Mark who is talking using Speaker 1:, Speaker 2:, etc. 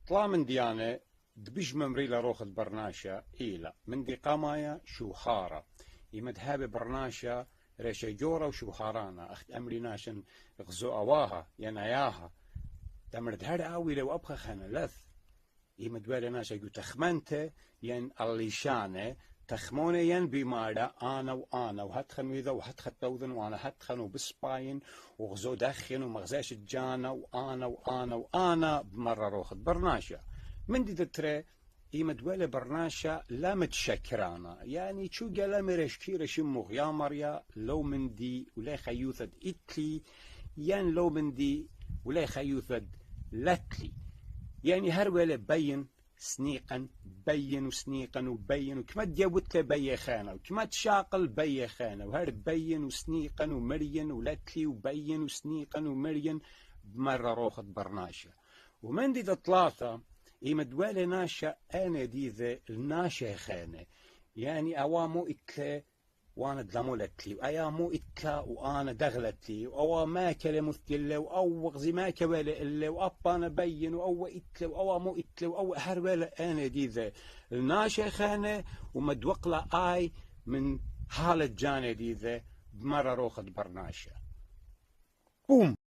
Speaker 1: طلع من ديانة دبج ممري لروخد برناشا إيلا من دي قامايا شو حارة يمد هابي برناشا ريشا جورا وشو حارانا أخت أمري ناشن غزو أواها يناياها تمرد هاد آوي لو أبخى خانا لث يمد ويلي ناشا يقول تخمنته ين الليشانه تخمونه ين بمارا أنا وأنا وهتخن وذا وهتخن توذن وأنا هتخن وبسباين وغزو دخن ومغزاش الجانا وأنا بمرة روخد برناشا من دي ترى يمد ويلي برناشا لا متشكرانا يعني شو قال مرشكير شمو يا مريا لو من دي ولا خيوثد إتلي ين لو من دي ولا خيوثد لتلي يعني هر ويلي بين سنيقا بين وسنيقا وبين وكما تجاوت له بي خانه وكما تشاقل بي خانه وهر بين وسنيقا ومرين ولتلي وبين وسنيقا ومرين بمره روخد برناشا ومن دي ثلاثه يمد ويلي ناشا انا دي ذا الناشا خانه يعني اوامو اتله وانا دلمولتلي وايامو اتلا وانا دغلتلي او ما كلمه مثله او غزي ما كويله الا وابا انا بين او اتلا او مو اتلا او هرويله انا دي ذا الناشا خانه ومدوقله اي من حاله جاني دي ذا بمره روخد برناشا بوم